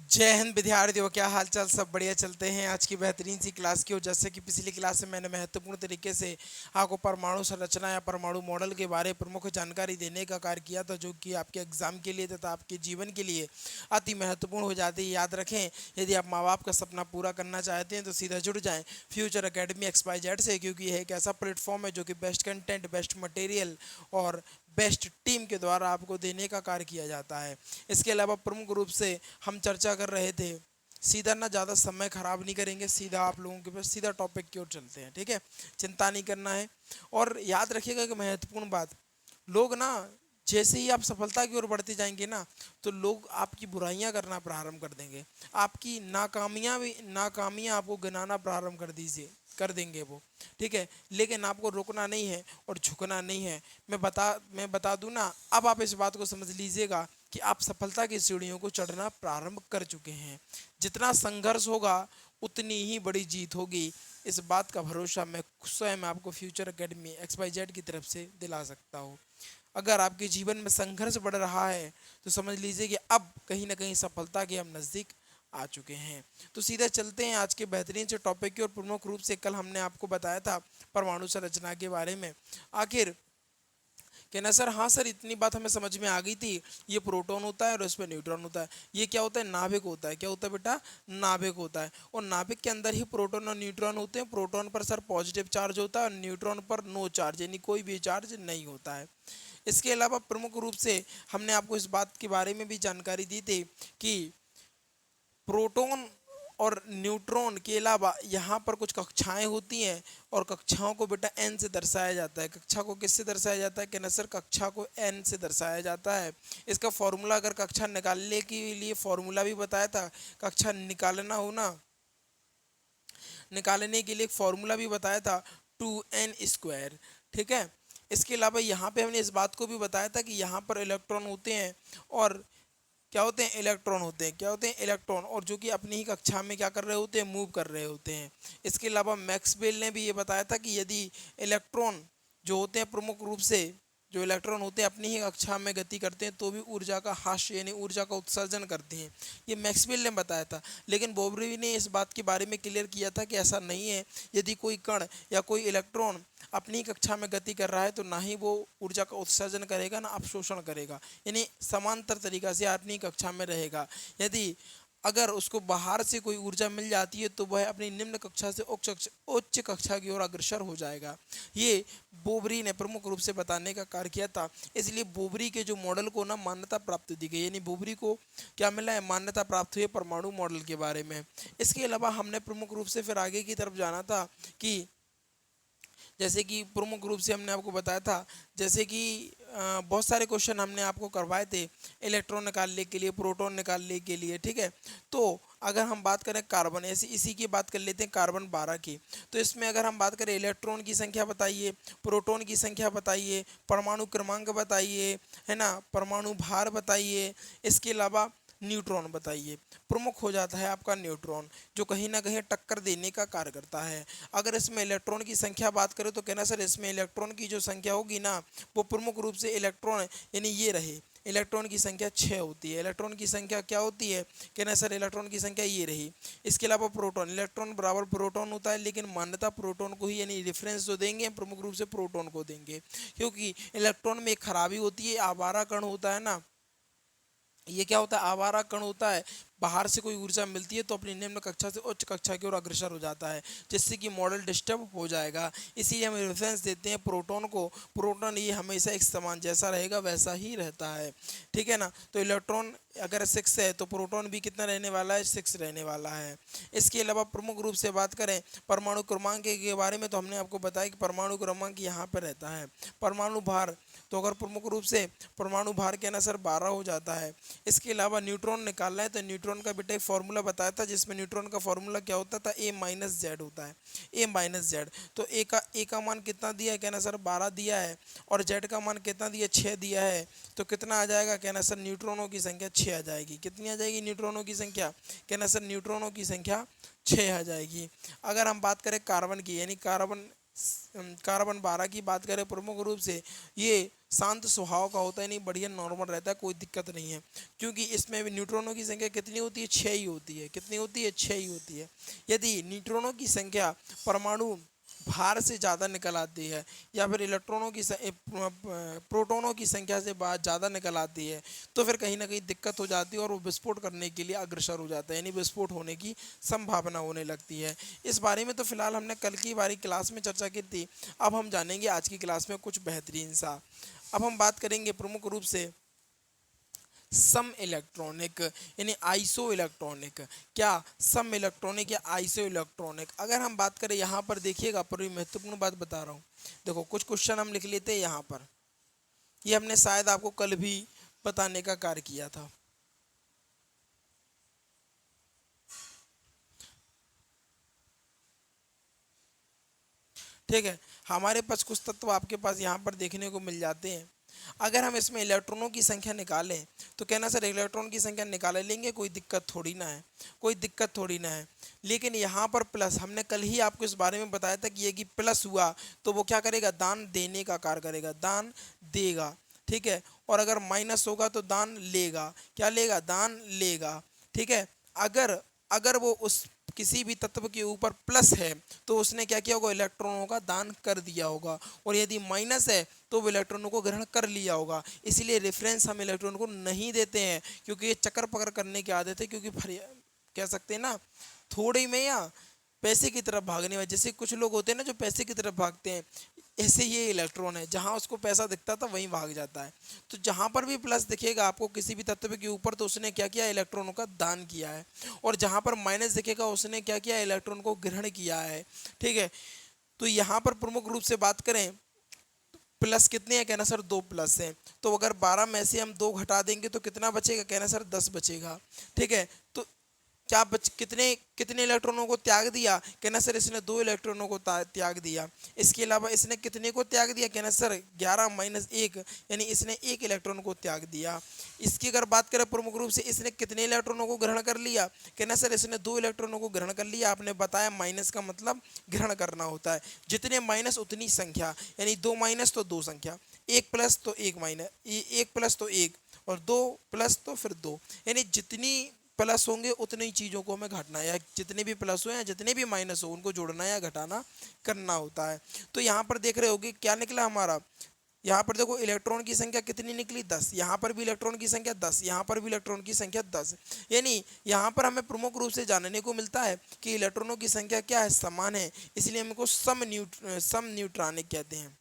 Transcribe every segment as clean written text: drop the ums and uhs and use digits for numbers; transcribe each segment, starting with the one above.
जय हिंद विद्यार्थियों, क्या हाल चाल। सब बढ़िया चलते हैं। आज की बेहतरीन सी क्लास की, और जैसे कि पिछली क्लास में मैंने महत्वपूर्ण तरीके से आपको परमाणु संरचना या परमाणु मॉडल के बारे में प्रमुख जानकारी देने का कार्य किया था, जो कि आपके एग्जाम के लिए तथा आपके जीवन के लिए अति महत्वपूर्ण हो जाती है। याद रखें, यदि आप माँ बाप का सपना पूरा करना चाहते हैं तो सीधा जुड़ जाएं फ्यूचर अकेडमी XYZ से, क्योंकि यह एक ऐसा प्लेटफॉर्म है जो कि बेस्ट कंटेंट, बेस्ट मटेरियल और बेस्ट टीम के द्वारा आपको देने का कार्य किया जाता है। इसके अलावा प्रमुख रूप से हम चर्चा कर रहे थे, सीधा ना ज़्यादा समय खराब नहीं करेंगे, सीधा आप लोगों के पास सीधा टॉपिक की ओर चलते हैं। ठीक है, चिंता नहीं करना है। और याद रखिएगा कि महत्वपूर्ण बात, लोग ना जैसे ही आप सफलता की ओर बढ़ते जाएंगे ना, तो लोग आपकी बुराइयां करना प्रारंभ कर देंगे। आपकी नाकामियां आपको गिनाना प्रारंभ कर देंगे वो। ठीक है, लेकिन आपको रुकना नहीं है और झुकना नहीं है। मैं बता दूं ना, अब आप इस बात को समझ लीजिएगा कि आप सफलता की सीढ़ियों को चढ़ना प्रारंभ कर चुके हैं। जितना संघर्ष होगा उतनी ही बड़ी जीत होगी। इस बात का भरोसा मैं स्वयं आपको फ्यूचर एकेडमी XYZ की तरफ से दिला सकता हूँ। अगर आपके जीवन में संघर्ष बढ़ रहा है तो समझ लीजिए कि अब कहीं ना कहीं सफलता के हम नज़दीक आ चुके हैं। तो सीधा चलते हैं आज के बेहतरीन से टॉपिक की, और प्रमुख रूप से कल हमने आपको बताया था परमाणु संरचना के बारे में। आखिर कहना सर, हाँ सर, इतनी बात हमें समझ में आ गई थी, ये प्रोटॉन होता है और इसमें न्यूट्रॉन होता है। ये क्या होता है? नाभिक होता है। क्या होता है बेटा? नाभिक होता है। और नाभिक के अंदर ही प्रोटॉन और न्यूट्रॉन होते हैं। प्रोटॉन पर सर पॉजिटिव चार्ज होता है और न्यूट्रॉन पर नो चार्ज, यानी कोई भी चार्ज नहीं होता है। इसके अलावा प्रमुख रूप से हमने आपको इस बात के बारे में भी जानकारी दी थी कि प्रोटॉन और न्यूट्रॉन के अलावा यहाँ पर कुछ कक्षाएं होती हैं, और कक्षाओं को बेटा n से दर्शाया जाता है। कक्षा को किससे दर्शाया जाता है? कहना सर, कक्षा को n से दर्शाया जाता है। इसका फॉर्मूला, अगर कक्षा निकालने के लिए फॉर्मूला भी बताया था, कक्षा निकालना हो ना, निकालने के लिए एक फॉर्मूला भी बताया था, 2n²। ठीक है, इसके अलावा यहाँ पे हमने इस बात को भी बताया था कि यहाँ पर इलेक्ट्रॉन होते हैं, और क्या होते हैं? इलेक्ट्रॉन होते हैं। क्या होते हैं? इलेक्ट्रॉन, और जो कि अपनी ही कक्षा में क्या कर रहे होते हैं? मूव कर रहे होते हैं। इसके अलावा मैक्सवेल ने भी ये बताया था कि यदि इलेक्ट्रॉन जो होते हैं, प्रमुख रूप से जो इलेक्ट्रॉन होते हैं अपनी ही कक्षा में गति करते हैं तो भी ऊर्जा का ह्रास यानी ऊर्जा का उत्सर्जन करते हैं। ये मैक्सवेल ने बताया था। लेकिन बोबरी ने इस बात के बारे में क्लियर किया था कि ऐसा नहीं है। यदि कोई कण या कोई इलेक्ट्रॉन अपनी कक्षा में गति कर रहा है तो ना ही वो ऊर्जा का उत्सर्जन करेगा, ना अवशोषण करेगा, यानी समांतर तरीका से अपनी कक्षा में रहेगा। यदि अगर उसको बाहर से कोई ऊर्जा मिल जाती है तो वह अपनी निम्न कक्षा से उच्च कक्षा की ओर अग्रसर हो जाएगा। ये बोबरी ने प्रमुख रूप से बताने का कार्य किया था। इसलिए बोबरी के जो मॉडल को ना मान्यता प्राप्त दी गई, यानी बोबरी को क्या मिला है? मान्यता प्राप्त हुई है परमाणु मॉडल के बारे में। इसके अलावा हमने प्रमुख रूप से फिर आगे की तरफ जाना था कि जैसे कि प्रमुख रूप से हमने आपको बताया था, जैसे कि बहुत सारे क्वेश्चन हमने आपको करवाए थे इलेक्ट्रॉन निकालने के लिए, प्रोटॉन निकालने के लिए। ठीक है, तो अगर हम बात करें कार्बन, ऐसी इसी की बात कर लेते हैं, कार्बन 12 की। तो इसमें अगर हम बात करें, इलेक्ट्रॉन की संख्या बताइए, प्रोटॉन की संख्या बताइए, परमाणु क्रमांक बताइए, है ना, परमाणु भार बताइए, इसके अलावा न्यूट्रॉन बताइए। प्रमुख हो जाता है आपका न्यूट्रॉन, जो कहीं ना कहीं टक्कर देने का कार्य करता है। अगर इसमें इलेक्ट्रॉन की संख्या बात करें तो कहना सर, इसमें इलेक्ट्रॉन की जो संख्या होगी ना, वो प्रमुख रूप से इलेक्ट्रॉन यानी ये रहे, इलेक्ट्रॉन की संख्या 6 होती है। इलेक्ट्रॉन की संख्या क्या होती है? कहना सर, इलेक्ट्रॉन की संख्या ये रही। इसके अलावा प्रोटॉन, इलेक्ट्रॉन बराबर प्रोटॉन होता है, लेकिन मान्यता प्रोटॉन को ही, यानी रेफरेंस जो देंगे प्रमुख रूप से प्रोटॉन को देंगे, क्योंकि इलेक्ट्रॉन में एक खराबी होती है, आवारा कण होता है ना। ये क्या होता है? आवारा कण होता है। बाहर से कोई ऊर्जा मिलती है तो अपनी निम्न कक्षा से उच्च कक्षा की ओर अग्रसर हो जाता है, जिससे कि मॉडल डिस्टर्ब हो जाएगा। इसीलिए हम रेफरेंस देते हैं प्रोटॉन को। प्रोटॉन ये हमेशा एक समान जैसा रहेगा वैसा ही रहता है। ठीक है ना, तो इलेक्ट्रॉन अगर 6 है तो प्रोटॉन भी कितना रहने वाला है? 6 रहने वाला है। इसके अलावा प्रमुख रूप से बात करें परमाणु क्रमांक के बारे में, तो हमने आपको बताया कि परमाणु क्रमांक यहाँ पर रहता है। परमाणु भार, तो अगर प्रमुख रूप से परमाणु भार कहना सर 12 हो जाता है। इसके अलावा न्यूट्रॉन निकालना है तो न्यूट्रॉन का बेटा एक फॉर्मूला बताया था, जिसमें न्यूट्रॉन का फॉर्मूला क्या होता था? A-Z होता है। A-Z, तो ए का मान कितना दिया है? कहना सर 12 दिया है। और जेड का मान कितना दिया? 6 दिया है। तो कितना आ जाएगा? कहना सर न्यूट्रॉनों की संख्या 6 आ जाएगी। कितनी आ जाएगी न्यूट्रॉनों की संख्या? कहना सर न्यूट्रॉनों की संख्या 6 आ जाएगी। अगर हम बात करें कार्बन की, यानी कार्बन कार्बन 12 की बात करें प्रमुख रूप से ये शांत स्वभाव का होता है, नहीं बढ़िया नॉर्मल रहता है, कोई दिक्कत नहीं है, क्योंकि इसमें भी न्यूट्रॉनों की संख्या कितनी होती है, 6 ही होती है। कितनी होती है, 6 ही होती है। यदि न्यूट्रॉनों की संख्या परमाणु भार से ज़्यादा निकल आती है या फिर इलेक्ट्रॉनों की प्रोटॉनों की संख्या से बात ज़्यादा निकल आती है, तो फिर कहीं ना कहीं दिक्कत हो जाती है और वो विस्फोट करने के लिए अग्रसर हो जाता है, यानी विस्फोट होने की संभावना होने लगती है। इस बारे में तो फिलहाल हमने कल की बारी क्लास में चर्चा की थी। अब हम जानेंगे आज की क्लास में कुछ बेहतरीन सा। अब हम बात करेंगे प्रमुख रूप से सम इलेक्ट्रॉनिक यानी आइसो इलेक्ट्रॉनिक। क्या सम इलेक्ट्रॉनिक या आइसो इलेक्ट्रॉनिक। अगर हम बात करें यहाँ पर देखिएगा, पूरी महत्वपूर्ण बात बता रहा हूँ। देखो कुछ क्वेश्चन हम लिख लेते हैं यहाँ पर, ये हमने शायद आपको कल भी बताने का कार्य किया था। ठीक है, हमारे पास कुछ तत्व आपके पास यहाँ पर देखने को मिल जाते हैं। अगर हम इसमें इलेक्ट्रॉनों की संख्या निकालें तो कहना सर इलेक्ट्रॉन की संख्या निकाल लेंगे, कोई दिक्कत थोड़ी ना है, कोई दिक्कत थोड़ी ना है। लेकिन यहाँ पर प्लस, हमने कल ही आपको इस बारे में बताया था कि ये कि प्लस हुआ तो वो क्या करेगा, दान देने का कार्य करेगा, दान देगा। ठीक है, और अगर माइनस होगा तो दान लेगा, क्या लेगा, दान लेगा। ठीक है, अगर अगर वो उस किसी भी तत्व के ऊपर प्लस है तो उसने क्या किया होगा, इलेक्ट्रॉनों का दान कर दिया होगा, और यदि माइनस है तो वो इलेक्ट्रॉनों को ग्रहण कर लिया होगा। इसीलिए रेफरेंस हम इलेक्ट्रॉन को नहीं देते हैं, क्योंकि ये चक्कर पकड़ करने की आदत है, क्योंकि कह सकते हैं ना थोड़े में या पैसे की तरफ भागने वाले, जैसे कुछ लोग होते हैं ना जो पैसे की तरफ भागते हैं, ऐसे ये इलेक्ट्रॉन है, जहां उसको पैसा दिखता था वहीं भाग जाता है। तो जहां पर भी प्लस दिखेगा आपको किसी भी तत्व के ऊपर, तो उसने क्या किया, इलेक्ट्रॉनों का दान किया है। और जहां पर माइनस दिखेगा उसने क्या किया, इलेक्ट्रॉन को ग्रहण किया है। ठीक है, तो यहाँ पर प्रमुख रूप से बात करें, प्लस कितने हैं, कहना सर 2 प्लस हैं, तो अगर 12 में से हम 2 घटा देंगे तो कितना बचेगा, कहना सर 10 बचेगा। ठीक है, तो क्या कितने कितने इलेक्ट्रॉनों को त्याग दिया, कहना सर इसने 2 इलेक्ट्रॉनों को त्याग दिया। इसके अलावा इसने कितने को त्याग दिया, कहना सर 11 माइनस 1, यानी इसने 1 इलेक्ट्रॉन को त्याग दिया। इसकी अगर बात करें प्रमुख रूप से, इसने कितने इलेक्ट्रॉनों को ग्रहण कर लिया, कहना सर इसने 2 इलेक्ट्रॉनों को ग्रहण कर लिया। आपने बताया माइनस का मतलब ग्रहण करना होता है, जितने माइनस उतनी संख्या, यानी 2 माइनस तो 2 संख्या, 1 प्लस तो 1 माइनस, 1 प्लस तो 1, और 2 प्लस तो फिर 2, यानी जितनी प्लस होंगे उतनी ही चीज़ों को हमें घटाना है, या जितने भी प्लस हो या जितने भी माइनस हो उनको जोड़ना या घटाना करना होता है। तो यहाँ पर देख रहे होगे क्या निकला हमारा, यहाँ पर देखो इलेक्ट्रॉन की संख्या कितनी निकली, 10। यहाँ पर भी इलेक्ट्रॉन की संख्या 10, यहाँ पर भी इलेक्ट्रॉन की संख्या 10। यानी यहाँ पर हमें प्रमुख रूप से जानने को मिलता है कि इलेक्ट्रॉनों की संख्या क्या है, समान है, इसलिए हम इनको सम न्यूट्रॉनिक कहते हैं,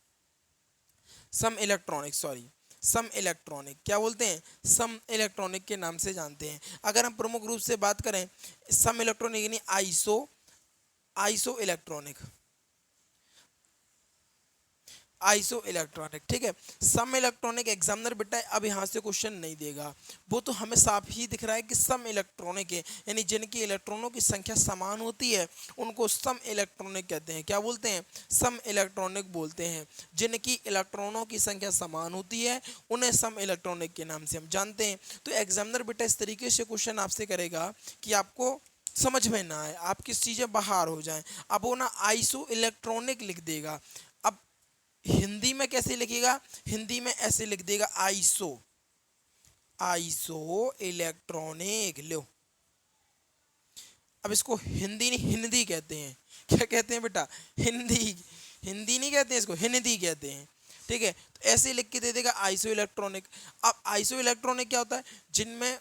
सम इलेक्ट्रॉनिक, सॉरी सम इलेक्ट्रॉनिक क्या बोलते हैं, सम इलेक्ट्रॉनिक के नाम से जानते हैं। अगर हम प्रमुख रूप से बात करें सम इलेक्ट्रॉनिक यानी आइसो इलेक्ट्रॉनिक, आइसो इलेक्ट्रॉनिक। ठीक है, सम इलेक्ट्रॉनिक एग्जामिनर बेटा अब यहाँ से क्वेश्चन नहीं देगा, वो तो हमें साफ ही दिख रहा है कि सम इलेक्ट्रॉनिक है, यानी जिनकी इलेक्ट्रॉनों की संख्या समान होती है उनको सम इलेक्ट्रॉनिक कहते हैं। क्या बोलते हैं, सम इलेक्ट्रॉनिक बोलते हैं। जिनकी इलेक्ट्रॉनों की संख्या समान होती है उन्हें सम इलेक्ट्रॉनिक के नाम से हम जानते हैं। तो एग्जामिनर बेटा इस तरीके से क्वेश्चन आपसे करेगा कि आपको समझ में ना आए, आपकी चीज़ें बाहर हो जाएं, अब वो ना आइसो इलेक्ट्रॉनिक लिख देगा। अब हिंदी में कैसे लिखेगा, हिंदी में ऐसे लिख देगा आइसो, आइसो इलेक्ट्रॉनिक लो। अब इसको हिंदी नहीं हिंदी कहते हैं, क्या कहते हैं बेटा, हिंदी, हिंदी नहीं कहते हैं इसको, हिंदी कहते हैं। ठीक है, तो ऐसे लिख के दे देगा आइसो इलेक्ट्रॉनिक। अब आइसो इलेक्ट्रॉनिक क्या होता है, जिनमें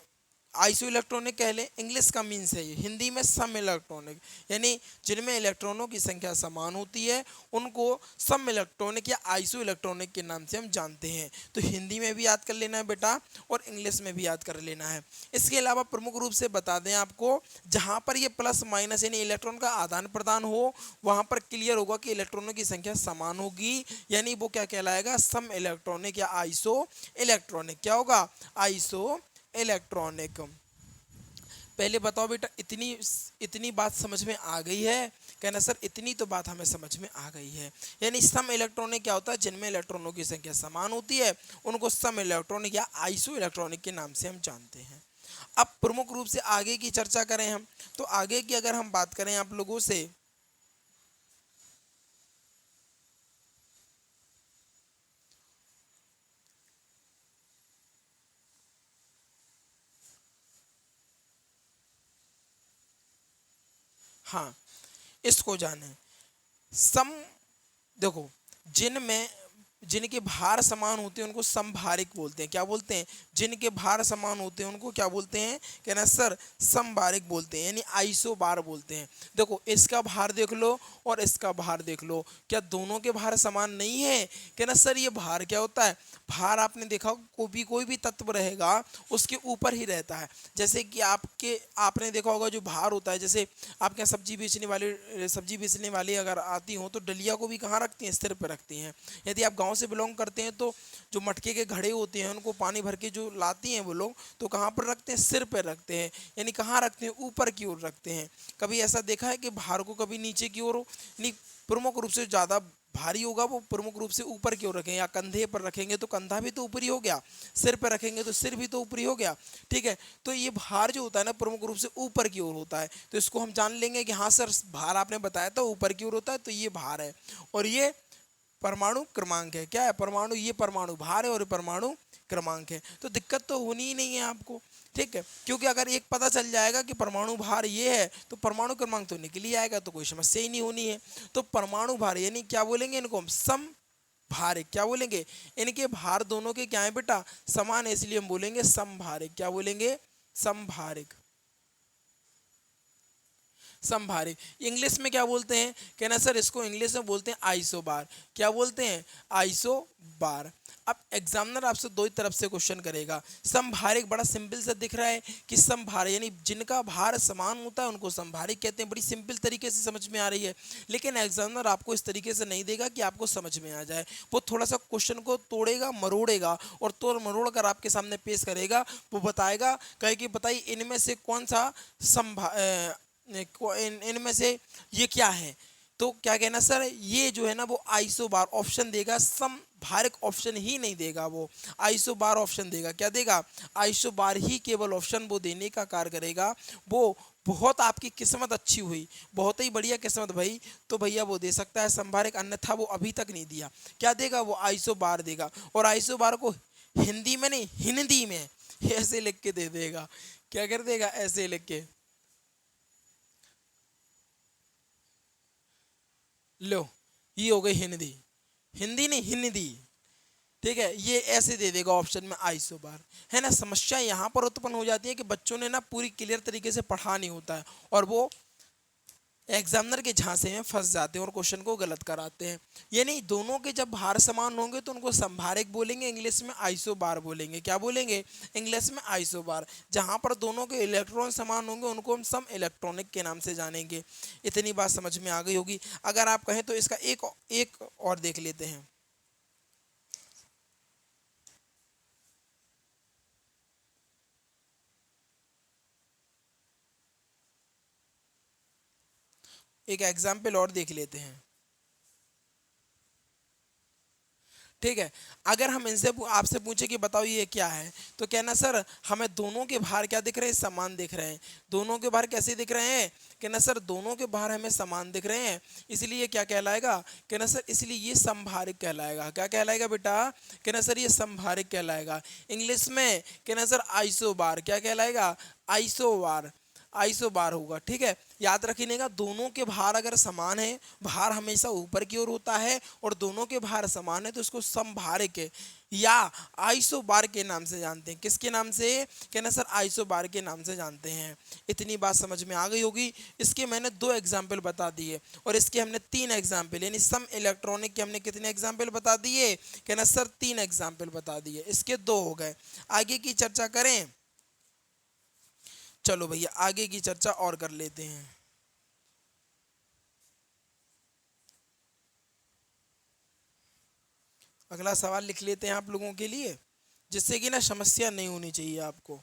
आइसो इलेक्ट्रॉनिक कह लें, इंग्लिश का मीन्स है ये, हिंदी में सम इलेक्ट्रॉनिक, यानी जिनमें इलेक्ट्रॉनों की संख्या समान होती है उनको सम इलेक्ट्रॉनिक या आइसो इलेक्ट्रॉनिक के नाम से हम जानते हैं। तो हिंदी में भी याद कर लेना है बेटा और इंग्लिश में भी याद कर लेना है। इसके अलावा प्रमुख रूप से बता दें आपको, जहाँ पर ये प्लस माइनस यानी इलेक्ट्रॉन का आदान प्रदान हो वहाँ पर क्लियर होगा कि इलेक्ट्रॉनों की संख्या समान होगी, यानी वो क्या कहलाएगा, सम इलेक्ट्रॉनिक या आइसो इलेक्ट्रॉनिक। क्या होगा, आइसो इलेक्ट्रॉनिक। पहले बताओ बेटा इतनी इतनी बात समझ में आ गई है, कहना सर इतनी तो बात हमें समझ में आ गई है। यानी सम इलेक्ट्रॉनिक क्या होता है, जिनमें इलेक्ट्रॉनों की संख्या समान होती है उनको सम इलेक्ट्रॉनिक या आइसो इलेक्ट्रॉनिक के नाम से हम जानते हैं। अब प्रमुख रूप से आगे की चर्चा करें हम, तो आगे की अगर हम बात करें आप लोगों से, हाँ, इसको जाने। सम, देखो, जिनमें जिनके भार समान होते हैं उनको समभारिक बोलते हैं। क्या बोलते हैं? जिनके भार समान होते हैं उनको क्या बोलते हैं? कहना सर समभारिक बोलते हैं, यानी आइसो बार बोलते हैं। देखो, इसका भार देख लो और इसका भार देख लो, क्या दोनों के भार समान नहीं है? कहना सर ये भार क्या होता है? भार आपने देखा कोई भी तत्व रहेगा उसके ऊपर ही रहता है। जैसे कि आपने देखा होगा जो भार होता है, जैसे आपके यहाँ सब्जी बेचने वाली अगर आती हो तो डलिया को भी कहाँ रखती हैं? सिर पर रखती हैं। यदि आप गांव से बिलोंग करते हैं तो जो मटके के घड़े होते हैं उनको पानी भर के जो लाती हैं वो लोग, तो कहाँ पर रखते हैं? सिर पर रखते हैं। यानी कहाँ रखते हैं? ऊपर की ओर रखते हैं। कभी ऐसा देखा है कि भार को कभी नीचे की ओर हो? नहीं, प्रमुख रूप से ज़्यादा भारी होगा वो प्रमुख रूप से ऊपर की ओर रखें, या कंधे पर रखेंगे तो कंधा भी तो ऊपरी हो गया, सिर पर रखेंगे तो सिर भी तो ऊपरी हो गया। ठीक है, तो ये भार जो होता है ना प्रमुख रूप से ऊपर की ओर होता है। तो इसको हम जान लेंगे कि हाँ सर भार आपने बताया था ऊपर की ओर होता है, तो ये भार है। और ये परमाणु क्रमांक है। क्या है? परमाणु, ये परमाणु भार है और ये परमाणु क्रमांक है। तो दिक्कत तो होनी ही नहीं है आपको। ठीक है, क्योंकि अगर एक पता चल जाएगा कि परमाणु भार ये है तो परमाणु क्रमांक तो निकल ही आएगा, तो कोई समस्या ही नहीं होनी है। तो परमाणु भार यानी क्या बोलेंगे इनको हम? सम भारिक। क्या बोलेंगे? इनके भार दोनों के क्या है बेटा? समान है, इसलिए हम बोलेंगे समभारिक। क्या बोलेंगे? समभारिक। समभारिक। इंग्लिश में क्या बोलते हैं? कहना सर इसको इंग्लिश में बोलते हैं आइसोबार। क्या बोलते हैं? आइसोबार। अब एग्जामिनर आपसे दो ही तरफ से क्वेश्चन करेगा। समभारिक बड़ा सिंपल सा दिख रहा है कि समभार यानी जिनका भार समान होता है उनको समभारिक कहते हैं। बड़ी सिंपल तरीके से समझ में आ रही है। लेकिन एग्जामिनर आपको इस तरीके से नहीं देगा कि आपको समझ में आ जाए। वो थोड़ा सा क्वेश्चन को तोड़ेगा, मरोड़ेगा और तोड़ मरोड़ कर आपके सामने पेश करेगा। वो बताएगा, कहे कि बताइए इनमें से कौन सा इनमें से ये क्या है? तो क्या कहना सर ये जो है ना वो आइसोबार ऑप्शन देगा, समभारिक ऑप्शन ही नहीं देगा, वो आइसोबार ऑप्शन देगा। क्या देगा? आइसोबार ही केवल ऑप्शन वो देने का कार्य करेगा। वो बहुत आपकी किस्मत अच्छी हुई, बहुत ही बढ़िया किस्मत भाई, तो भैया वो दे सकता है संभारिक, अन्यथा वो अभी तक नहीं दिया। क्या देगा? वो आइसोबार देगा। और आइसोबार को हिंदी में नहीं, हिंदी में ऐसे लिख के दे देगा। क्या कर देगा? ऐसे लिख के। लो, ये हो गई हिंदी, हिंदी नहीं हिंदी। ठीक है, ये ऐसे दे देगा ऑप्शन में आइसोबार। है ना? समस्या यहाँ पर उत्पन्न हो जाती है कि बच्चों ने ना पूरी क्लियर तरीके से पढ़ा नहीं होता है और वो एग्जामिनर के झांसे में फंस जाते हैं और क्वेश्चन को गलत कराते हैं। ये नहीं, दोनों के जब भार समान होंगे तो उनको संभारिक बोलेंगे, इंग्लिश में आइसोबार बोलेंगे। क्या बोलेंगे? इंग्लिश में आइसोबार। जहां पर दोनों के इलेक्ट्रॉन समान होंगे उनको हम सम इलेक्ट्रॉनिक के नाम से जानेंगे। इतनी बात समझ में आ गई होगी। अगर आप कहें तो इसका एक एक और देख लेते हैं। एक एग्जाम्पल और देख लेते हैं। ठीक है, अगर हम इनसे आपसे पूछे कि बताओ ये क्या है, तो कहना सर हमें दोनों के भार क्या दिख रहे हैं? समान दिख रहे हैं। दोनों के भार कैसे दिख रहे हैं? कहना सर दोनों के भार हमें समान दिख रहे हैं, इसलिए क्या कहलाएगा? कहना सर इसलिए ये समभारिक कहलाएगा। क्या कहलाएगा बेटा? कहना सर ये समभारिक कहलाएगा। इंग्लिश में कहना सर आइसोबार। क्या कहलाएगा? आइसोबार। आइसोबार होगा। ठीक है, याद रखिएगा दोनों के भार अगर समान है, भार हमेशा ऊपर की ओर होता है और दोनों के भार समान है तो इसको समभारिक है या आइसोबार के नाम से जानते हैं। किसके नाम से? कहना सर आइसोबार के नाम से जानते हैं। इतनी बात समझ में आ गई होगी। इसके मैंने दो एग्जाम्पल बता दिए और इसके हमने तीन एग्जाम्पल यानी सम इलेक्ट्रॉनिक के हमने कितने एग्जाम्पल बता दिए? कहना सर तीन एग्जाम्पल बता दिए, इसके दो हो गए। आगे की चर्चा करें? चलो भैया आगे की चर्चा और कर लेते हैं। अगला सवाल लिख लेते हैं आप लोगों के लिए, जिससे कि ना समस्या नहीं होनी चाहिए आपको।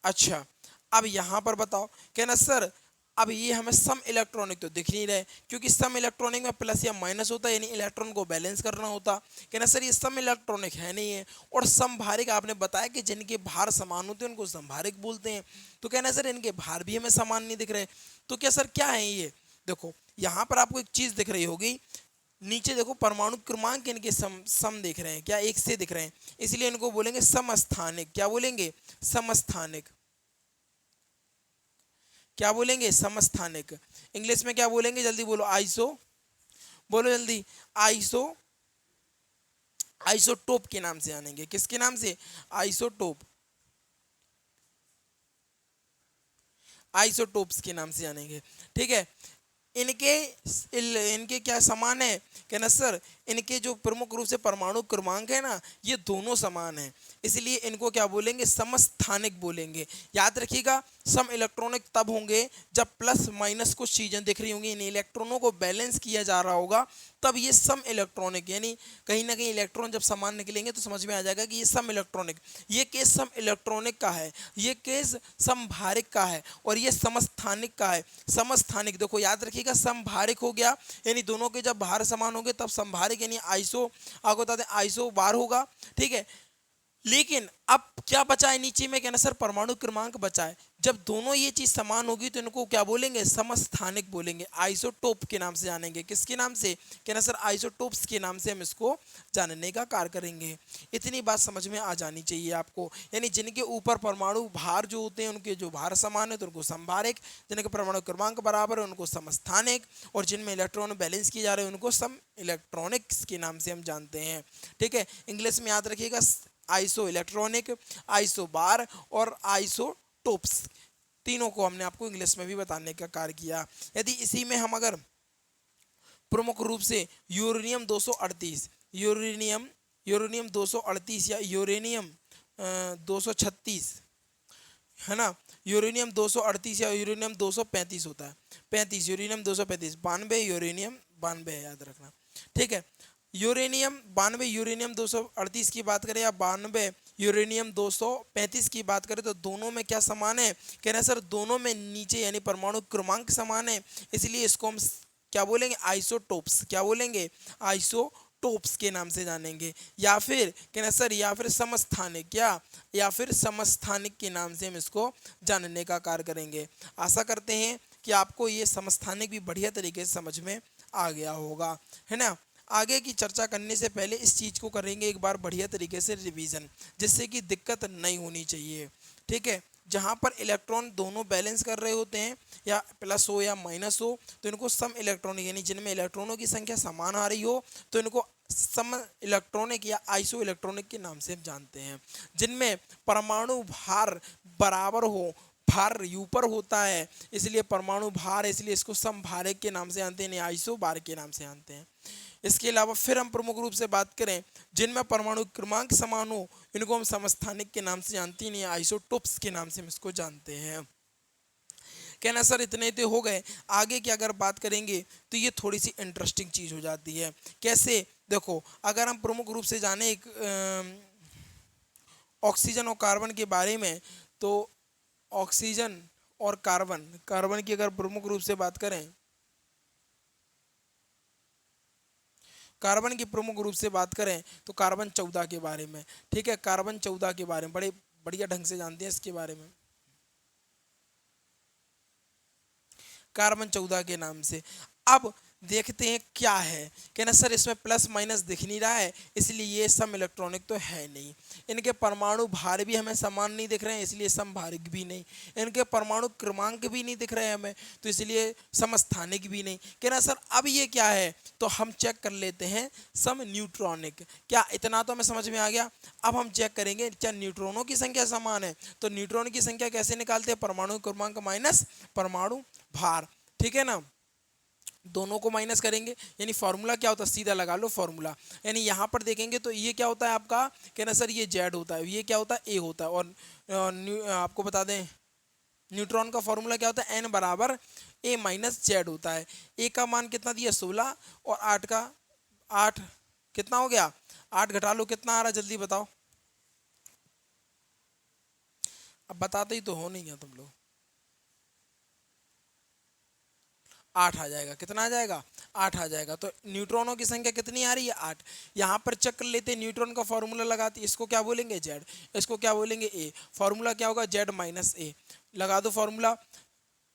अच्छा, अब यहां पर बताओ। कहना सर अब ये हमें सम इलेक्ट्रॉनिक तो दिख नहीं रहे, क्योंकि सम इलेक्ट्रॉनिक में प्लस या माइनस होता है, यानी इलेक्ट्रॉन को बैलेंस करना होता। कहना सर ये सम इलेक्ट्रॉनिक है नहीं है। और समभारिक आपने बताया कि जिनके भार समान होते हैं उनको समभारिक बोलते हैं। तो कहना सर इनके भार भी हमें समान नहीं दिख रहे, तो क्या सर क्या है ये? देखो यहाँ पर आपको एक चीज दिख रही होगी, नीचे देखो परमाणु क्रमांक इनके सम दिख रहे हैं, क्या एक से दिख रहे हैं, इसलिए इनको बोलेंगे समस्थानिक। क्या बोलेंगे? समस्थानिक। क्या बोलेंगे? समस्थानिक। इंग्लिश में क्या बोलेंगे? जल्दी बोलो। आइसो, बोलो जल्दी। आइसो, आइसोटोप के नाम से जानेंगे। किसके नाम से? आइसोटोप, आइसोटोप्स के नाम से जानेंगे। ठीक है। इनके इनके क्या समान है? कहना सर इनके जो प्रमुख रूप से परमाणु क्रमांक है ना, ये दोनों समान है, इसलिए इनको क्या बोलेंगे? समस्थानिक बोलेंगे। याद रखिएगा, सम इलेक्ट्रॉनिक तब होंगे जब प्लस माइनस कुछ चीजें दिख रही होंगी, इन इलेक्ट्रॉनों को बैलेंस किया जा रहा होगा, तब ये सम इलेक्ट्रॉनिक, यानी कहीं ना कहीं इलेक्ट्रॉन जब समान निकलेंगे तो समझ में आ जाएगा कि ये सम इलेक्ट्रॉनिक। ये केस सम इलेक्ट्रॉनिक का है, ये केस समभारिक का है, और ये समस्थानिक का है। समस्थानिक देखो याद रखिएगा, समभारिक हो गया यानी दोनों के जब भार समान होंगे तब समभारिक यानी आइसो, आपको बता दें आइसो बार होगा। ठीक है। लेकिन अब क्या बचा है नीचे में? कहना सर परमाणु क्रमांक बचा है। जब दोनों ये चीज समान होगी तो इनको क्या बोलेंगे? समस्थानिक बोलेंगे, आइसोटोप के नाम से जानेंगे। किसके नाम से? कहना सर आइसोटोप्स के नाम से हम इसको जानने का कार्य करेंगे। इतनी बात समझ में आ जानी चाहिए आपको, यानी जिनके ऊपर परमाणु भार जो होते हैं उनके जो भार समान है तो उनको समभारिक, जिनके परमाणु क्रमांक बराबर है उनको समस्थानिक, और जिनमें इलेक्ट्रॉन बैलेंस किए जा रहे हैं उनको सम इलेक्ट्रॉनिक्स के नाम से हम जानते हैं। ठीक है। इंग्लिश में याद रखिएगा, आइसो इलेक्ट्रॉनिक, आइसो बार और आइसोटोप्स, तीनों को हमने आपको इंग्लिश में भी बताने का कार्य किया। यदि इसी में हम अगर प्रमुख रूप से यूरेनियम 238, यूरेनियम यूरेनियम 238 या यूरेनियम 236 है ना, यूरेनियम 238 या यूरेनियम 235 होता है, 35 यूरेनियम 235, 92 यूरेनियम 92 याद रखना। ठीक है। यूरेनियम 92 यूरेनियम 238 की बात करें या 92 यूरेनियम 235 की बात करें तो दोनों में क्या समान है? कहना सर दोनों में नीचे यानी परमाणु क्रमांक समान है, इसलिए इसको हम क्या बोलेंगे? आइसोटोप्स। क्या बोलेंगे? आइसोटोप्स के नाम से जानेंगे। या फिर कहना सर या फिर समस्थानिक, क्या? या फिर समस्थानिक के नाम से हम इसको जानने का कार्य करेंगे। आशा करते हैं कि आपको ये समस्थानिक भी बढ़िया तरीके से समझ में आ गया होगा, है ना। आगे की चर्चा करने से पहले इस चीज़ को करेंगे एक बार बढ़िया तरीके से रिवीजन, जिससे कि दिक्कत नहीं होनी चाहिए। ठीक है। जहाँ पर इलेक्ट्रॉन दोनों बैलेंस कर रहे होते हैं, या प्लस हो या माइनस हो, तो इनको सम इलेक्ट्रॉनिक यानी जिनमें इलेक्ट्रॉनों की संख्या समान आ रही हो तो इनको सम इलेक्ट्रॉनिक या आइसो इलेक्ट्रॉनिक के नाम से हम जानते हैं। जिनमें परमाणु भार बराबर हो, भार ऊपर होता है इसलिए परमाणु भार, इसलिए इसको समभारक के नाम से जानते हैं, आइसो बार के नाम से जानते हैं। इसके अलावा फिर हम प्रमुख रूप से बात करें जिनमें परमाणु क्रमांक समान हो, इनको हम समस्थानिक के नाम से जानते हैं, आइसोटोप्स के नाम से हम इसको जानते हैं। कहना सर इतने तो हो गए, आगे की अगर बात करेंगे तो ये थोड़ी सी इंटरेस्टिंग चीज हो जाती है। कैसे? देखो अगर हम प्रमुख रूप से जाने एक ऑक्सीजन और कार्बन के बारे में, तो ऑक्सीजन और कार्बन, कार्बन की अगर प्रमुख रूप से बात करें, कार्बन की प्रमुख रूप से बात करें तो कार्बन 14 के बारे में। ठीक है। कार्बन 14 के बारे में बड़े बढ़िया ढंग से जानते हैं इसके बारे में, कार्बन 14 के नाम से। अब देखते हैं क्या है। कहना सर इसमें प्लस माइनस दिख नहीं रहा है इसलिए ये सम इलेक्ट्रॉनिक तो है नहीं, इनके परमाणु भार भी हमें समान नहीं दिख रहे हैं इसलिए समभारिक भी नहीं, इनके परमाणु क्रमांक भी नहीं दिख रहे हैं हमें तो इसलिए समस्थानिक भी नहीं। कहना सर अब ये क्या है, तो हम चेक कर लेते हैं सम न्यूट्रॉनिक। क्या इतना तो हमें समझ में आ गया। अब हम चेक करेंगे क्या न्यूट्रॉनों की संख्या समान है, तो न्यूट्रॉन की संख्या कैसे निकालते हैं? परमाणु क्रमांक माइनस परमाणु भार। ठीक है ना, दोनों को माइनस करेंगे, यानी फॉर्मूला क्या होता है? सीधा लगा लो फॉर्मूला। यानी यहाँ पर देखेंगे तो ये क्या होता है आपका? कहना सर ये जेड होता है, ये क्या होता है? ए होता है। और आपको बता दें न्यूट्रॉन का फॉर्मूला क्या होता है? एन बराबर ए माइनस जेड होता है। ए का मान कितना दिया? 16, और 8 कितना हो गया? 8 घटा लो कितना आ रहा है जल्दी बताओ। अब बताते ही तो हो नहीं है तुम लोग। 8 आ जाएगा। कितना आ जाएगा? 8 आ जाएगा। तो न्यूट्रॉनों की संख्या कितनी आ रही है? 8। यहाँ पर चेक कर लेते हैं, न्यूट्रॉन का फॉर्मूला लगाते, इसको क्या बोलेंगे? जेड, इसको क्या बोलेंगे? ए। फॉर्मूला क्या होगा? जेड माइनस ए। लगा दो फॉर्मूला।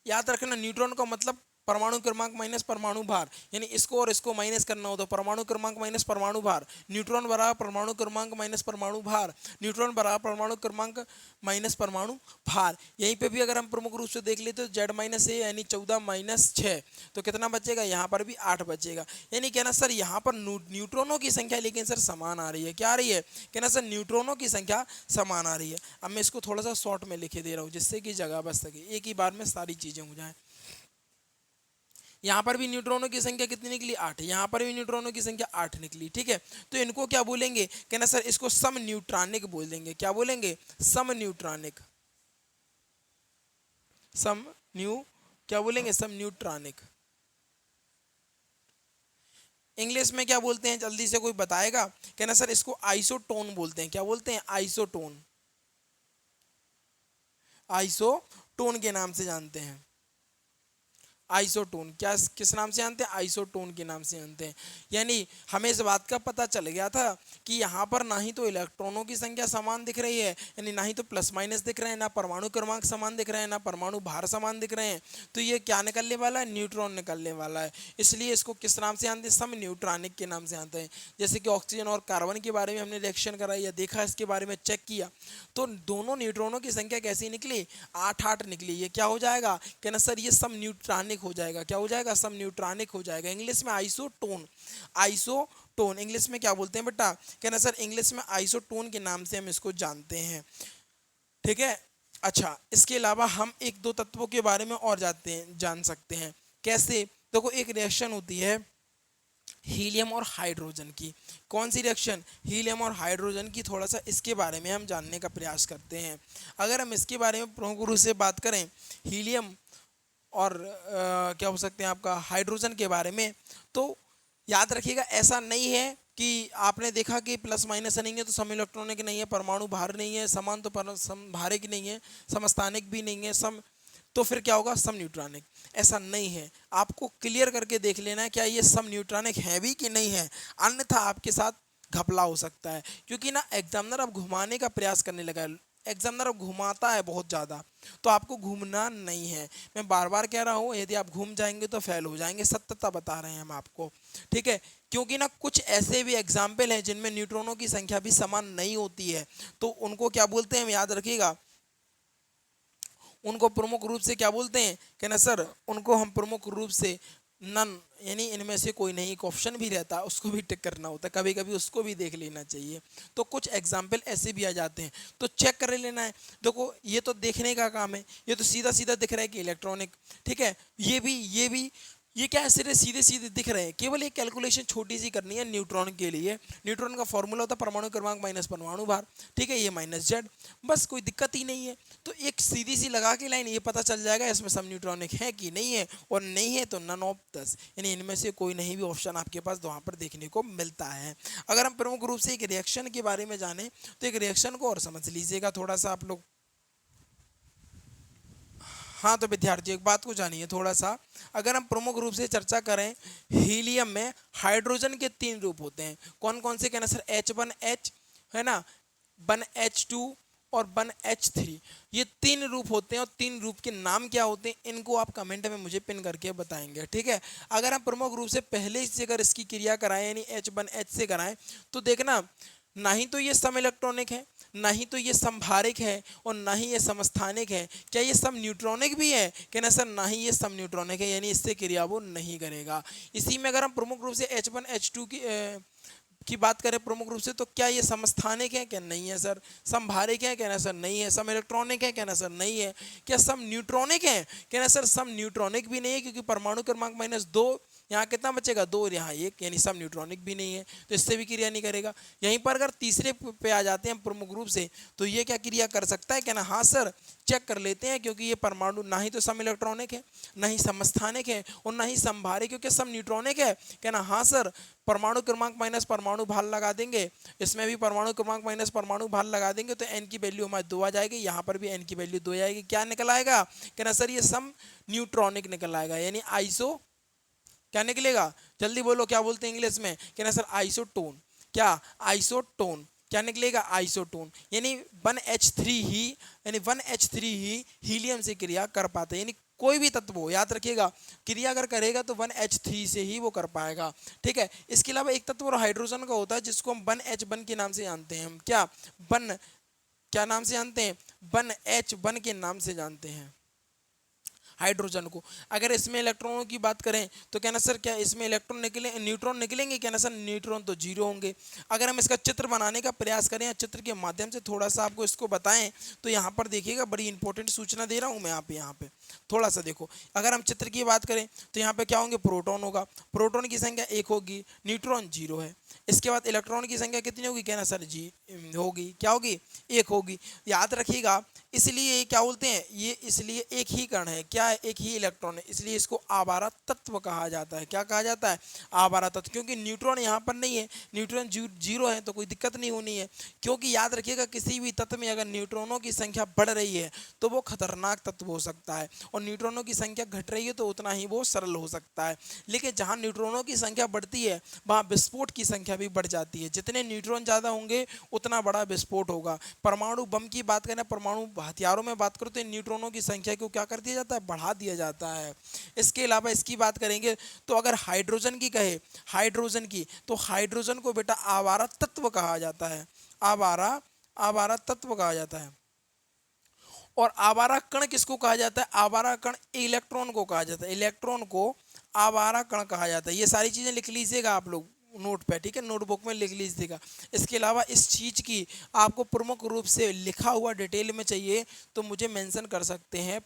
याद रखना न्यूट्रॉन का मतलब परमाणु क्रमांक माइनस परमाणु भार, यानी इसको और इसको माइनस करना हो तो परमाणु क्रमांक माइनस परमाणु भार, न्यूट्रॉन बराबर परमाणु क्रमांक माइनस परमाणु भार, न्यूट्रॉन बराबर परमाणु क्रमांक माइनस परमाणु भार। यहीं पे भी अगर हम प्रमुख रूप से देख ले तो Z माइनस ए यानी 14 माइनस 6, तो कितना बचेगा, यहाँ पर भी 8 बचेगा। यानी कहना सर यहाँ पर न्यूट्रॉनों की संख्या लेकिन सर समान आ रही है, क्या आ रही है, कहना सर न्यूट्रॉनों की संख्या समान आ रही है। अब मैं इसको थोड़ा सा शॉर्ट में लिखे दे रहा हूँ जिससे कि जगह बच सके, एक ही बार में सारी चीजें हो जाए। यहाँ पर भी न्यूट्रॉनों की संख्या कितनी निकली, 8, यहाँ पर भी न्यूट्रॉनों की संख्या 8 निकली, ठीक है। तो इनको क्या बोलेंगे, कहना सर इसको सम न्यूट्रॉनिक बोल देंगे, क्या बोलेंगे, सम न्यूट्रॉनिक, सम न्यू क्या बोलेंगे, सम न्यूट्रॉनिक। इंग्लिश में क्या बोलते हैं, जल्दी से कोई बताएगा, कहना सर इसको आइसोटोन बोलते हैं, क्या बोलते हैं, आइसोटोन, आइसोटोन के नाम से जानते हैं। आइसोटोन क्या, किस नाम से जानते हैं, आइसोटोन के नाम से जानते हैं। यानी हमें इस बात का पता चल गया था कि यहाँ पर ना ही तो इलेक्ट्रॉनों की संख्या समान दिख रही है, यानी ना ही तो प्लस माइनस दिख रहे हैं, ना परमाणु क्रमांक समान दिख रहे हैं, ना परमाणु भार समान दिख रहे हैं। तो ये क्या निकलने वाला है, न्यूट्रॉन निकलने वाला है। इसलिए इसको किस नाम से जानते हैं, सम न्यूट्रॉनिक के नाम से जानते हैं। जैसे कि ऑक्सीजन और कार्बन के बारे में हमने रिएक्शन कराई या देखा, इसके बारे में चेक किया, तो दोनों न्यूट्रॉनों की संख्या कैसी निकली, 8-8 निकली। ये क्या हो जाएगा, कहना सर ये सम न्यूट्रॉनिक हो जाएगा, क्या हो जाएगा, सम न्यूट्रॉनिक हो जाएगा। इंग्लिश में आइसोटोन, आइसोटोन इंग्लिश में क्या बोलते हैं बेटा, कहना सर इंग्लिश में आइसोटोन के नाम से हम इसको जानते हैं, ठीक है। अच्छा, इसके अलावा हम एक दो तत्वों के बारे में और जान सकते हैं। कैसे, देखो एक रिएक्शन होती है हीलियम और हाइड्रोजन की। कौन सी रिएक्शन, हीलियम और हाइड्रोजन की। थोड़ा सा इसके बारे में हम जानने का प्रयास करते हैं। अगर हम इसके बारे में प्रमुख रूप से बात करें, हीलियम और क्या हो सकते हैं आपका हाइड्रोजन के बारे में, तो याद रखिएगा ऐसा नहीं है कि आपने देखा कि प्लस माइनस नहीं है तो सम इलेक्ट्रॉनिक नहीं है, परमाणु भार नहीं है, समान तो समभारिक नहीं है, समस्थानिक भी नहीं है, सम तो फिर क्या होगा, सम न्यूट्रॉनिक। ऐसा नहीं है, आपको क्लियर करके देख लेना है क्या ये सम न्यूट्रॉनिक है भी कि नहीं है, अन्यथा आपके साथ घपला हो सकता है। क्योंकि ना एग्जामिनर अब घुमाने का प्रयास करने लगा है, एग्जामिनर अब घुमाता है बहुत ज़्यादा, तो आपको घूमना नहीं है। मैं बार बार कह रहा हूँ, यदि आप घूम जाएंगे तो फेल हो जाएंगे, सत्यता बता रहे हैं हम आपको, ठीक है। क्योंकि ना कुछ ऐसे भी एग्जाम्पल हैं जिनमें न्यूट्रॉनों की संख्या भी समान नहीं होती है, तो उनको क्या बोलते हैं, याद रखिएगा, उनको प्रमुख रूप से क्या बोलते हैं, कहना सर उनको हम प्रमुख रूप से नन, यानी इनमें से कोई नहीं, एक ऑप्शन भी रहता है उसको भी टिक करना होता है, कभी कभी उसको भी देख लेना चाहिए। तो कुछ एग्जाम्पल ऐसे भी आ जाते हैं, तो चेक कर लेना है। देखो ये तो देखने का काम है, ये तो सीधा सीधा दिख रहा है कि इलेक्ट्रॉनिक, ठीक है। ये क्या है, सिरे सीधे सीधे दिख रहे हैं। केवल एक कैलकुलेशन छोटी सी करनी है न्यूट्रॉन के लिए। न्यूट्रॉन का फॉर्मूला होता है परमाणु क्रमांक माइनस परमाणु भार, ठीक है, ये माइनस जेड, बस कोई दिक्कत ही नहीं है। तो एक सीधी सी लगा के लाइन, ये पता चल जाएगा इसमें सम न्यूट्रॉनिक है कि नहीं है, और नहीं है तो नन ऑफ दस, यानी इनमें से कोई नहीं भी ऑप्शन आपके पास वहाँ पर देखने को मिलता है। अगर हम प्रमुख रूप से एक रिएक्शन के बारे में जाने तो एक रिएक्शन को और समझ लीजिएगा थोड़ा सा आप लोग। हाँ तो विद्यार्थी एक बात को जानिए थोड़ा सा, अगर हम प्रमुख रूप से चर्चा करें, हीलियम में हाइड्रोजन के 3 रूप होते हैं। कौन कौन से, कहना सर H1H है ना, 1H2 और 1H3, ये 3 रूप होते हैं। और 3 रूप के नाम क्या होते हैं, इनको आप कमेंट में मुझे पिन करके बताएंगे, ठीक है। अगर हम प्रमुख रूप से पहले से अगर इसकी क्रिया कराएं, यानी H1H से कराएं, तो देखना ना ही तो ये सम इलेक्ट्रॉनिक है, ना ही तो ये समभारिक है, और ना ही ये समस्थानिक है। क्या ये सम न्यूट्रॉनिक भी है, कहना सर ना ही ये सम न्यूट्रॉनिक है, यानी इससे क्रिया वो नहीं करेगा। इसी में अगर हम प्रमुख रूप से H1H2 की बात करें प्रमुख रूप से, तो क्या ये समस्थानिक है, क्या नहीं है सर, समभारिक है, कहना सर नहीं है, सम इलेक्ट्रॉनिक है, कहना सर नहीं है, क्या सम न्यूट्रॉनिक है, कहना सर सम न्यूट्रॉनिक भी नहीं है, क्योंकि परमाणु क्रमांक -2, यहाँ कितना बचेगा 2 और यहाँ 1, यानी सम न्यूट्रॉनिक भी नहीं है, तो इससे भी क्रिया नहीं करेगा। यहीं पर अगर तीसरे पे आ जाते हैं प्रमुख रूप से, तो ये क्या क्रिया कर सकता है, कहना हाँ सर, चेक कर लेते हैं, क्योंकि ये परमाणु ना ही तो सम इलेक्ट्रॉनिक है, ना ही समस्थानिक है, और ना ही समभारिक, क्योंकि सम न्यूट्रॉनिक है, कहना हाँ सर, परमाणु क्रमांक माइनस परमाणु भार लगा देंगे, इसमें भी परमाणु क्रमांक माइनस परमाणु भार लगा देंगे, तो n की वैल्यू हमारी 2 आ जाएगी, यहाँ पर भी n की वैल्यू 2 आएगी। क्या निकल आएगा, कहना सर ये सम न्यूट्रॉनिक निकल आएगा, यानी आइसो, क्या निकलेगा, जल्दी बोलो क्या बोलते हैं इंग्लिश में, कहना सर आइसोटोन, क्या आइसोटोन, क्या निकलेगा आइसोटोन, यानी 1H3 ही हीलियम से क्रिया कर पाते हैं। यानी कोई भी तत्व हो, याद रखिएगा, क्रिया अगर करेगा तो 1H3 से ही वो कर पाएगा। ठीक है, इसके अलावा एक तत्व और हाइड्रोजन का होता है जिसको हम 1H1 के नाम से जानते हैं। हम क्या वन क्या नाम से जानते हैं? 1H1 के नाम से जानते हैं हाइड्रोजन को। अगर इसमें इलेक्ट्रॉनों की बात करें तो कहना सर क्या इसमें इलेक्ट्रॉन निकले न्यूट्रॉन निकलेंगे? कहना सर न्यूट्रॉन तो जीरो होंगे। अगर हम इसका चित्र बनाने का प्रयास करें या चित्र के माध्यम से थोड़ा सा आपको इसको बताएं तो यहाँ पर देखिएगा, बड़ी इंपॉर्टेंट सूचना दे रहा हूँ मैं आप यहाँ पे थोड़ा सा देखो। अगर हम चित्र की बात करें तो यहाँ पे क्या होंगे? प्रोटॉन होगा, प्रोटॉन की संख्या 1 होगी, न्यूट्रॉन 0 है। इसके बाद इलेक्ट्रॉन की संख्या कितनी होगी? कहना सर जी होगी, क्या होगी? 1 होगी। याद रखिएगा, इसलिए क्या बोलते हैं ये, इसलिए एक ही कण है, क्या है? एक ही इलेक्ट्रॉन है, इसलिए इसको आवारा तत्व कहा जाता है। क्या कहा जाता है? आवारा तत्व। क्योंकि न्यूट्रॉन यहाँ पर नहीं है, न्यूट्रॉन 0 है तो कोई दिक्कत नहीं होनी है। क्योंकि याद रखिएगा, किसी भी तत्व में अगर न्यूट्रॉनों की संख्या बढ़ रही है तो वो खतरनाक तत्व हो सकता है, और न्यूट्रॉनों की संख्या घट रही है तो उतना ही वो सरल हो सकता है। लेकिन जहाँ न्यूट्रॉनों की संख्या बढ़ती है वहाँ विस्फोट की संख्या भी बढ़ जाती है। जितने न्यूट्रॉन ज़्यादा होंगे उतना बड़ा विस्फोट होगा। परमाणु बम की बात करें, परमाणु हथियारों में बात करो तो न्यूट्रॉनों की संख्या को क्या कर दिया जाता है? बढ़ा दिया जाता है। इसके अलावा इसकी बात करेंगे तो अगर हाइड्रोजन की कहे, हाइड्रोजन की, तो हाइड्रोजन को बेटा आवारा तत्व कहा जाता है। आवारा तत्व कहा जाता है। और आवारा कण किसको कहा जाता है? आवारा कण इलेक्ट्रॉन को कहा जाता है। इलेक्ट्रॉन को आवारा कण कहा जाता है। ये सारी चीजें लिख लीजिएगा आप लोग नोट पे, ठीक है, नोटबुक में लिख लीजिएगा। इसके अलावा इस चीज की आपको प्रमुख रूप से लिखा हुआ डिटेल में चाहिए तो मुझे मेंशन कर सकते हैं।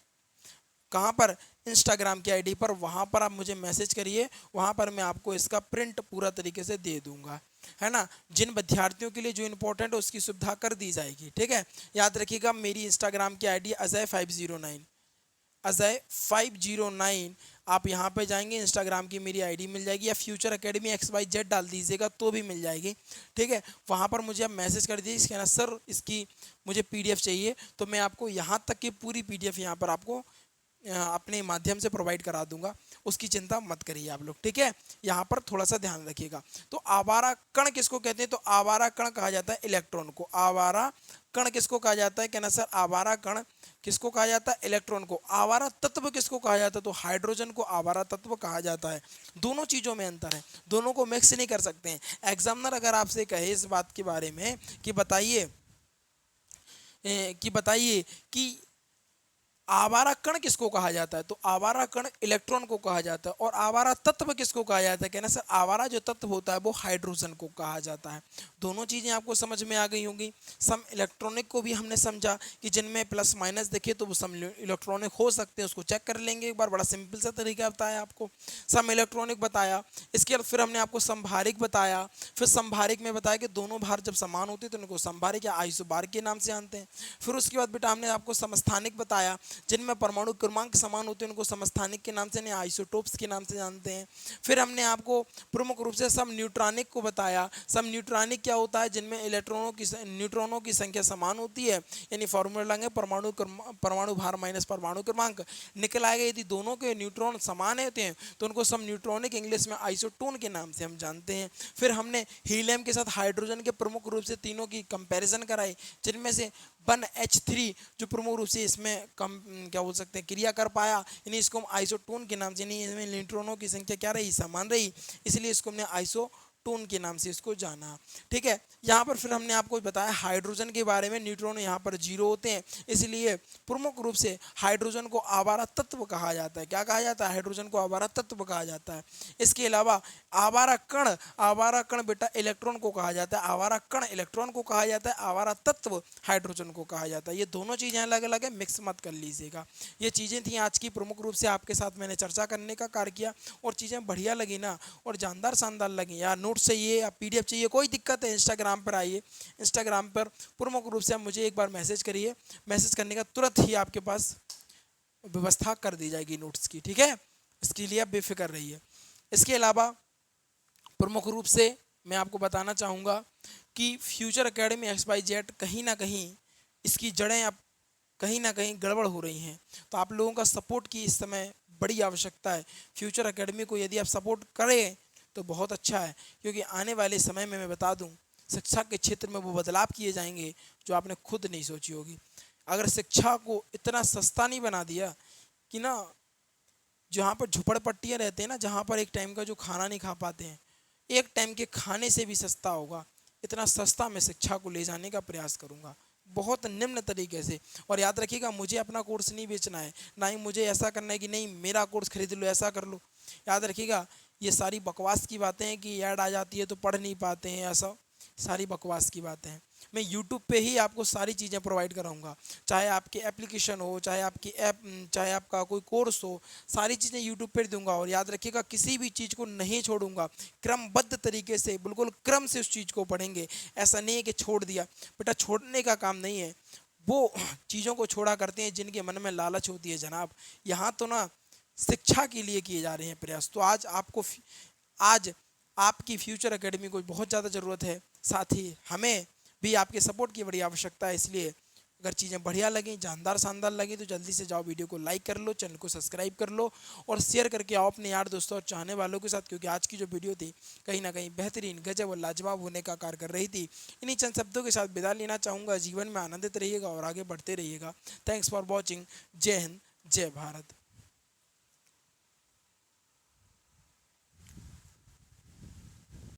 कहाँ पर? इंस्टाग्राम की आईडी पर, वहाँ पर आप मुझे मैसेज करिए, वहाँ पर मैं आपको इसका प्रिंट पूरा तरीके से दे दूंगा, है ना। जिन विद्यार्थियों के लिए जो इंपॉर्टेंट है उसकी सुविधा कर दी जाएगी। ठीक है, याद रखिएगा, मेरी इंस्टाग्राम की आईडी अजय509, अजय509। आप यहाँ पे जाएंगे, इंस्टाग्राम की मेरी आईडी मिल जाएगी, या फ्यूचर एकेडमी XYZ डाल दीजिएगा तो भी मिल जाएगी। ठीक है, वहाँ पर मुझे आप मैसेज कर दीजिए, कहना सर इसकी मुझे PDF चाहिए, तो मैं आपको यहाँ तक की पूरी PDF यहाँ पर आपको अपने माध्यम से प्रोवाइड करा दूंगा। उसकी चिंता मत करिए आप लोग। ठीक है, यहाँ पर थोड़ा सा ध्यान रखिएगा। तो आवारा कण किसको कहते हैं? तो आवारा कण कहा जाता है इलेक्ट्रॉन को। आवारा कण किसको कहा जाता है? कहना सर आवारा कण किसको कहा जाता है? इलेक्ट्रॉन को। आवारा तत्व किसको कहा जाता है? तो हाइड्रोजन को आवारा तत्व कहा जाता है। दोनों चीजों में अंतर है, दोनों को मिक्स नहीं कर सकते हैं। एग्जामिनर अगर आपसे कहे इस बात के बारे में कि बताइए कि आवारा कण किसको कहा जाता है, तो आवारा कण इलेक्ट्रॉन को कहा जाता है। और आवारा तत्व किसको कहा जाता है? कहना सर आवारा जो तत्व होता है वो हाइड्रोजन को कहा जाता है। दोनों चीजें आपको समझ में आ गई होंगी। सम इलेक्ट्रॉनिक को भी हमने समझा कि जिनमें प्लस माइनस देखे तो वो सम इलेक्ट्रॉनिक हो सकते हैं, उसको चेक कर लेंगे एक बार। बड़ा सिंपल सा तरीका बताया आपको, सम इलेक्ट्रॉनिक बताया। इसके बाद फिर हमने आपको संभारिक बताया। फिर संभारिक में बताया कि दोनों भार जब समान होते हैं तो उनको संभारिक या आइसोबार के नाम से जानते हैं। फिर उसके बाद बेटा हमने आपको समस्थानिक बताया, जिनमें परमाणु क्रमांक समान होते हैं उनको समस्थानिक के नाम से नहीं आइसोटोप्स के नाम से जानते हैं। फिर हमने आपको प्रमुख रूप से सम न्यूट्रॉनिक को बताया। सम न्यूट्रॉनिक क्या होता है? जिनमें न्यूट्रॉनों की संख्या समान होती है, यानी फॉर्मूला लेंगे परमाणु भार माइनस परमाणु क्रमांक, निकल आएगा। यदि दोनों के न्यूट्रॉन समान होते हैं तो उनको सम न्यूट्रॉनिक इंग्लिश में आइसोटोन के नाम से हम जानते हैं। फिर हमने हीलियम के साथ हाइड्रोजन के प्रमुख रूप से तीनों की कंपैरिजन कराई, जिनमें से 1H3 जो प्रमुख रूप से इसमें कम क्या बोल सकते हैं क्रिया कर पाया, यानी इसको हम आइसोटोन के नाम से, नहीं इसमें न्यूट्रॉनों की संख्या क्या रही? समान रही, इसलिए इसको हमने आइसोटोन के नाम से इसको जाना। ठीक है, यहाँ पर फिर हमने आपको बताया हाइड्रोजन के बारे में, न्यूट्रॉन यहाँ पर 0 होते हैं, इसलिए प्रमुख रूप से हाइड्रोजन को आवारा तत्व कहा जाता है। क्या कहा जाता है? हाइड्रोजन को आवारा तत्व कहा जाता है। इसके अलावा आवारा कण बेटा इलेक्ट्रॉन को कहा जाता है। आवारा कण इलेक्ट्रॉन को कहा जाता है, आवारा तत्व हाइड्रोजन को कहा जाता है। ये दोनों चीजें अलग अलग है, मिक्स मत कर लीजिएगा। ये चीजें थी आज की, प्रमुख रूप से आपके साथ मैंने चर्चा करने का कार्य किया, और चीजें बढ़िया लगी ना, और जानदार शानदार लगी। यार नोट चाहिए या PDF चाहिए, कोई दिक्कत है इंस्टाग्राम पर आइए, इंस्टाग्राम पर प्रमुख रूप से मुझे एक बार मैसेज करिए। मैसेज करने का तुरंत ही आपके पास व्यवस्था कर दी जाएगी नोट्स की। ठीक है, इसके लिए आप बेफिक्र रहिए। इसके अलावा प्रमुख रूप से मैं आपको बताना चाहूँगा कि फ्यूचर एकेडमी XYZ कहीं ना कहीं इसकी जड़ें अब कहीं ना कहीं गड़बड़ हो रही हैं, तो आप लोगों का सपोर्ट की इस समय बड़ी आवश्यकता है। फ्यूचर एकेडमी को यदि आप सपोर्ट करें तो बहुत अच्छा है, क्योंकि आने वाले समय में मैं बता दूं शिक्षा के क्षेत्र में वो बदलाव किए जाएंगे जो आपने खुद नहीं सोची होगी। अगर शिक्षा को इतना सस्ता नहीं बना दिया कि ना जहाँ पर झुपड़पट्टियाँ रहते हैं ना, जहाँ पर एक टाइम का जो खाना नहीं खा पाते हैं, एक टाइम के खाने से भी सस्ता होगा, इतना सस्ता मैं शिक्षा को ले जाने का प्रयास करूँगा, बहुत निम्न तरीके से। और याद रखिएगा, मुझे अपना कोर्स नहीं बेचना है, ना ही मुझे ऐसा करना है कि नहीं मेरा कोर्स खरीद लो, ऐसा कर लो। याद रखिएगा, ये सारी बकवास की बातें हैं कि ऐड आ जाती है तो पढ़ नहीं पाते हैं, ऐसा सारी बकवास की बातें हैं। मैं यूट्यूब पे ही आपको सारी चीज़ें प्रोवाइड कराऊंगा, चाहे आपकी एप्लीकेशन हो, चाहे आपकी ऐप, चाहे आपका कोई कोर्स हो, सारी चीज़ें यूट्यूब पर दूंगा। और याद रखिएगा, किसी भी चीज़ को नहीं छोड़ूंगा, क्रमबद्ध तरीके से बिल्कुल क्रम से उस चीज़ को पढ़ेंगे। ऐसा नहीं है कि छोड़ दिया, बेटा छोड़ने का काम नहीं है, वो चीज़ों को छोड़ा करते हैं जिनके मन में लालच होती है जनाब। यहाँ तो ना शिक्षा के लिए किए जा रहे हैं प्रयास। तो आज आपकी फ्यूचर एकेडमी को बहुत ज़्यादा ज़रूरत है, साथ ही हमें भी आपके सपोर्ट की बड़ी आवश्यकता है। इसलिए अगर चीज़ें बढ़िया लगें, जानदार शानदार लगी, तो जल्दी से जाओ वीडियो को लाइक कर लो, चैनल को सब्सक्राइब कर लो और शेयर करके आओ अपने यार दोस्तों और चाहने वालों के साथ, क्योंकि आज की जो वीडियो थी कहीं ना कहीं बेहतरीन, गजब और लाजवाब होने का कार्य कर रही थी। इन्हीं चंद शब्दों के साथ विदा लेना चाहूँगा। जीवन में आनंदित रहिएगा और आगे बढ़ते रहिएगा। Thanks for watching. जय हिंद, जय भारत।